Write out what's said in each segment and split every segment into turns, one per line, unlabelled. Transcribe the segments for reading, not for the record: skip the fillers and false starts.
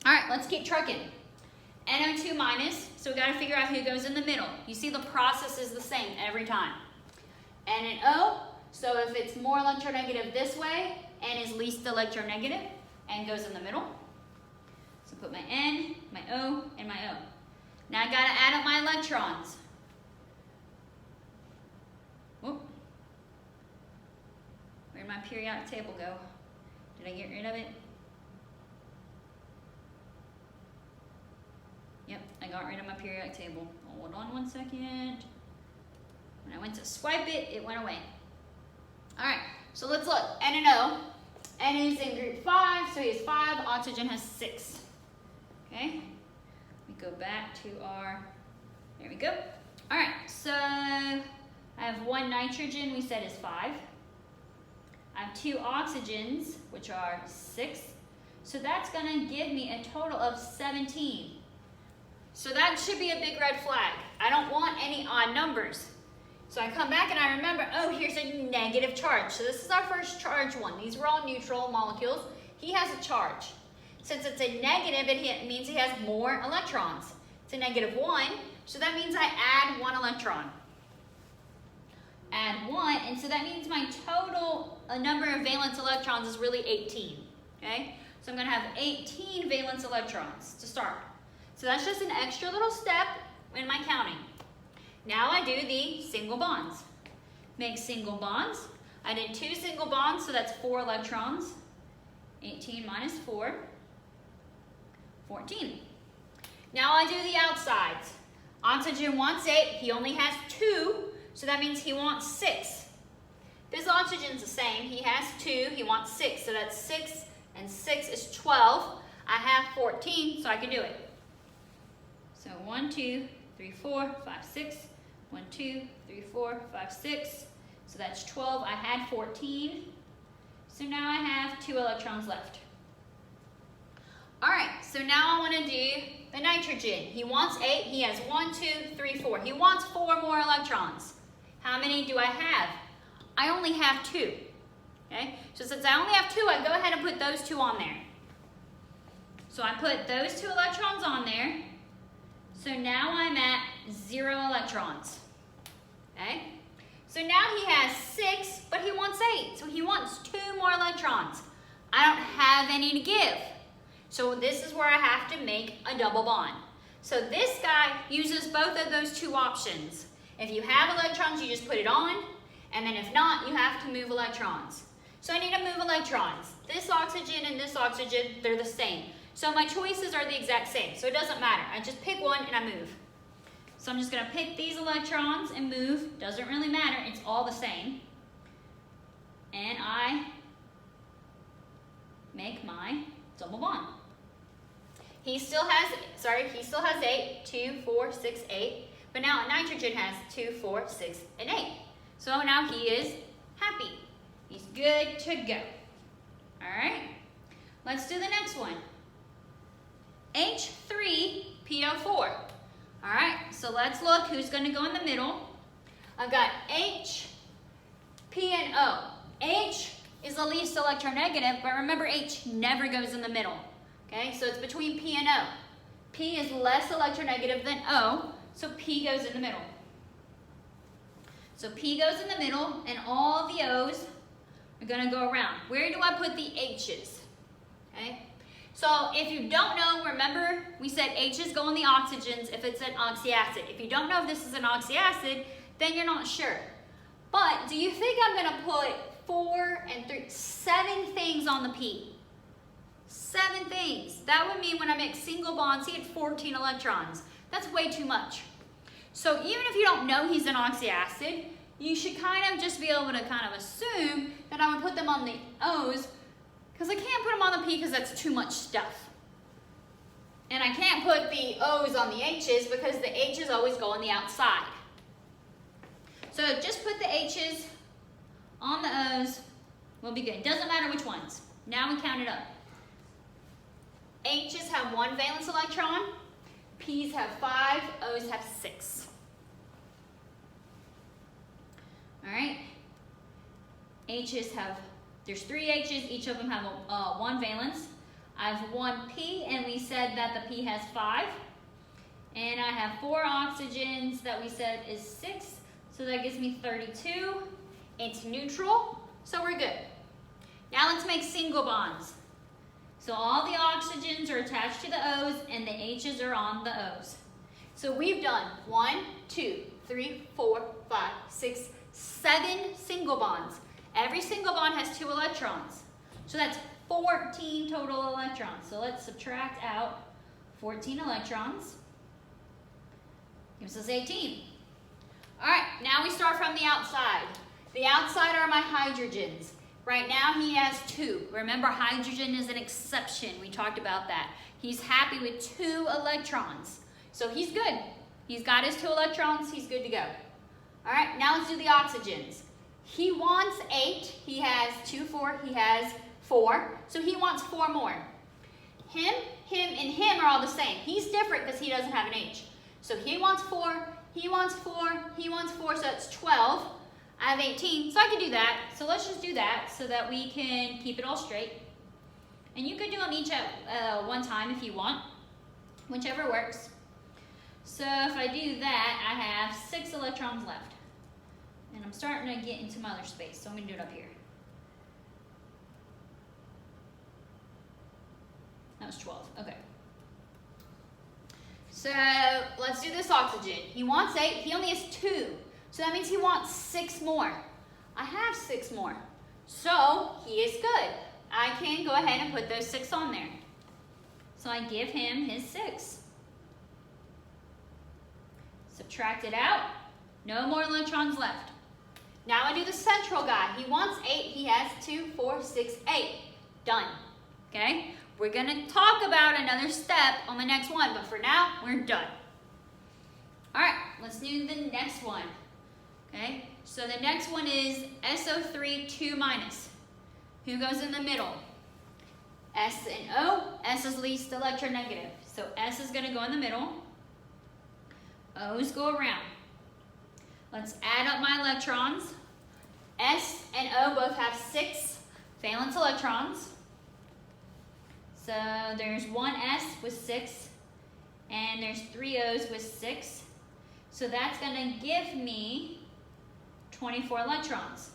All right, let's keep trucking. NO2 minus, so we gotta figure out who goes in the middle. You see the process is the same every time. N and O, so if it's more electronegative this way, N is least electronegative, N goes in the middle. So put my N, my O, and my O. Now I gotta add up my electrons. Whoop. Where'd my periodic table go? Did I get rid of it? Yep, I got rid of my periodic table. Hold on one second. When I went to swipe it, it went away. All right, so let's look. N and O. N is in group 5, so he has 5. Oxygen has 6. Okay, we go back to our, there we go. All right, so I have 1 nitrogen, we said is 5. I have 2 oxygens, which are 6. So that's gonna give me a total of 17. So that should be a big red flag. I don't want any odd numbers. So I come back and I remember, oh, here's a negative charge. So this is our first charge one. These were all neutral molecules. He has a charge. Since it's a negative, it means he has more electrons. It's a -1, so that means I add 1 electron. Add 1, and so that means my total number of valence electrons is really 18, okay? So I'm gonna have 18 valence electrons to start. So that's just an extra little step in my counting. Now I do the single bonds. Make single bonds. I did 2 single bonds, so that's 4 electrons. 18 minus 4, 14. Now I do the outsides. Oxygen wants 8, he only has 2, so that means he wants 6. This oxygen's the same, he has 2, he wants 6, so that's 6 and 6 is 12. I have 14, so I can do it. So 1, 2, 3, 4, 5, 6. 1, 2, 3, 4, 5, 6. So that's 12. I had 14. So now I have 2 electrons left. All right, so now I want to do the nitrogen. He wants 8. He has 1, 2, 3, 4. He wants 4 more electrons. How many do I have? I only have 2. Okay, so since I only have 2, I go ahead and put those 2 on there. So I put those 2 electrons on there. So now I'm at 0 electrons. Okay? So now he has 6, but he wants 8. So he wants 2 more electrons. I don't have any to give. So this is where I have to make a double bond. So this guy uses both of those 2 options. If you have electrons, you just put it on. And then if not, you have to move electrons. So I need to move electrons. This oxygen and this oxygen, they're the same. So my choices are the exact same, so it doesn't matter. I just pick one and I move. So I'm just gonna pick these electrons and move. Doesn't really matter, it's all the same. And I make my double bond. He still has 8, 2, 4, 6, 8. But now nitrogen has 2, 4, 6, and 8. So now he is happy. He's good to go. All right, let's do the next one. H3PO4. All right, so let's look who's going to go in the middle. I've got H, P, and O. H is the least electronegative, but remember H never goes in the middle. Okay, so it's between P and O. P is less electronegative than O, so P goes in the middle. So P goes in the middle, and all the O's are going to go around. Where do I put the H's? Okay. So if you don't know, remember we said H's go in the oxygens if it's an oxyacid. If you don't know if this is an oxyacid, then you're not sure. But do you think I'm going to put 4 and 3, 7 things on the P? 7 things. That would mean when I make single bonds, he had 14 electrons. That's way too much. So even if you don't know he's an oxyacid, you should kind of just be able to kind of assume that I would put them on the O's, because I can't put them on the P because that's too much stuff. And I can't put the O's on the H's because the H's always go on the outside. So just put the H's on the O's, we'll be good. Doesn't matter which ones. Now we count it up. H's have 1 valence electron, P's have 5, O's have 6. All right, H's have, there's 3 H's, each of them have 1 valence. I have 1 P, and we said that the P has 5. And I have 4 oxygens that we said is 6. So that gives me 32. It's neutral, so we're good. Now let's make single bonds. So all the oxygens are attached to the O's and the H's are on the O's. So we've done 1, 2, 3, 4, 5, 6, 7 single bonds. Every single bond has 2 electrons. So that's 14 total electrons. So let's subtract out 14 electrons. Gives us 18. All right, now we start from the outside. The outside are my hydrogens. Right now he has 2. Remember, hydrogen is an exception. We talked about that. He's happy with 2 electrons. So he's good. He's got his 2 electrons. He's good to go. All right, now let's do the oxygens. He wants 8. He has 2, 4. He has 4. So he wants 4 more. Him, and him are all the same. He's different because he doesn't have an H. So he wants 4. He wants 4. He wants 4. So that's 12. I have 18, so I can do that. So let's just do that so that we can keep it all straight. And you could do them each at one time if you want, whichever works. So if I do that, I have 6 electrons left. And I'm starting to get into my other space, so I'm going to do it up here. That was 12, okay. So let's do this oxygen. He wants 8, he only has 2. So that means he wants 6 more. I have 6 more. So he is good. I can go ahead and put those 6 on there. So I give him his 6. Subtract it out. No more electrons left. Now I do the central guy. He wants 8. He has 2, 4, 6, 8. Done. Okay? We're going to talk about another step on the next one, but for now, we're done. All right, let's do the next one. Okay, so the next one is SO3 2 minus. Who goes in the middle? S and O. S is least electronegative. So S is going to go in the middle. O's go around. Let's add up my electrons. S and O both have 6 valence electrons. So there's 1 S with 6, and there's 3 O's with 6. So that's going to give me 24 electrons.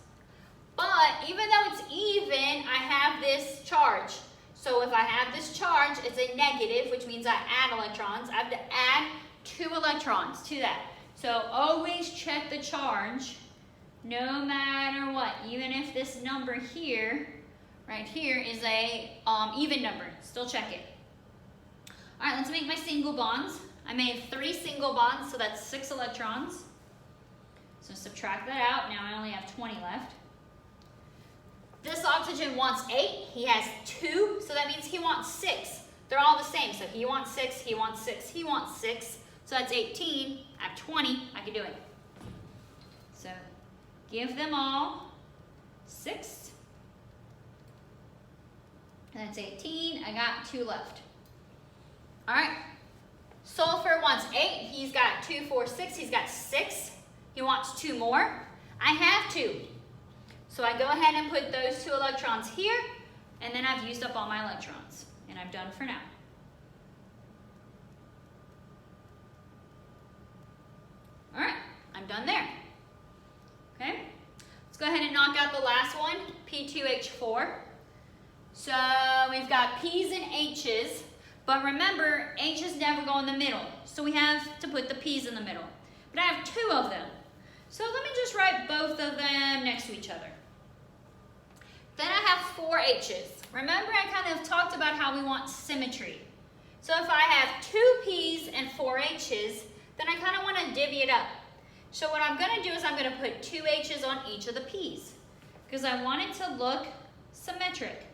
But even though it's even, I have this charge. So if I have this charge, it's a negative, which means I add electrons. I have to add 2 electrons to that. So always check the charge, no matter what. Even if this number here, right here, is a even number, still check it. All right, let's make my single bonds. I made 3 single bonds, so that's 6 electrons. So subtract that out. Now I only have 20 left. This oxygen wants 8. He has 2, so that means he wants 6. They're all the same. So he wants 6, he wants 6, he wants 6. So that's 18. I have 20. I can do it. So give them all 6. And that's 18. I got 2 left. All right. Sulfur wants 8. He's got 2, 4, 6. He's got 6. He wants 2 more. I have 2. So I go ahead and put those 2 electrons here, and then I've used up all my electrons. And I'm done for now. All right, I'm done there. Okay, let's go ahead and knock out the last one, P2H4. So we've got P's and H's, but remember, H's never go in the middle. So we have to put the P's in the middle. But I have 2 of them. So let me just write both of them next to each other. Then I have 4 H's. Remember, I kind of talked about how we want symmetry. So if I have 2 P's and 4 H's, then I kind of want to divvy it up. So what I'm going to do is I'm going to put 2 H's on each of the P's because I want it to look symmetric.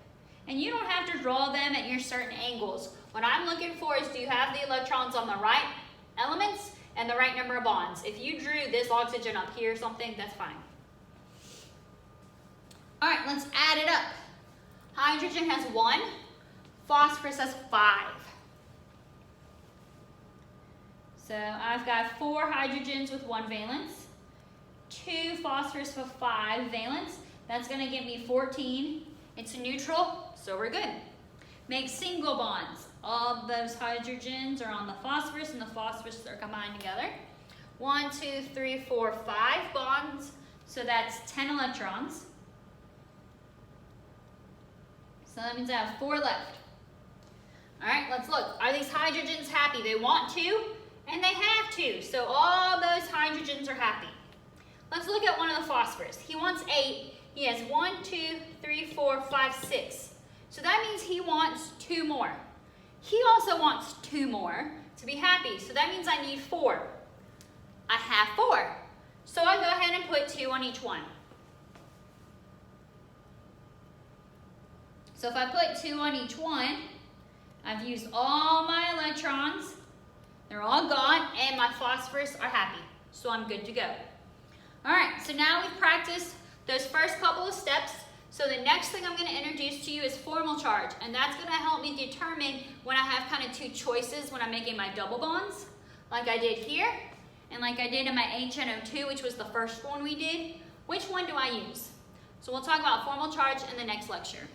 And you don't have to draw them at your certain angles. What I'm looking for is, do you have the electrons on the right elements and the right number of bonds? If you drew this oxygen up here or something, that's fine. All right, let's add it up. Hydrogen has 1, phosphorus has 5. So I've got 4 hydrogens with 1 valence, 2 phosphorus with 5 valence. That's going to give me 14. It's neutral, so we're good. make single bonds. All those hydrogens are on the phosphorus and the phosphorus are combined together. 1, 2, 3, 4, 5 bonds. So that's 10 electrons. So that means I have 4 left. All right, let's look. Are these hydrogens happy? They want to, and they have to. So all those hydrogens are happy. Let's look at one of the phosphorus. He wants 8. He has 1, 2, 3, 4, 5, 6. So that means he wants 2 more. He also wants 2 more to be happy. So that means I need 4. I have 4. So I go ahead and put 2 on each one. So if I put 2 on each one, I've used all my electrons. They're all gone, and my phosphorus are happy. So I'm good to go. All right, so now we've practiced those first couple of steps. So the next thing I'm going to introduce to you is formal charge, and that's going to help me determine when I have kind of 2 choices when I'm making my double bonds, like I did here, and like I did in my NO2, which was the first one we did. Which one do I use? So we'll talk about formal charge in the next lecture.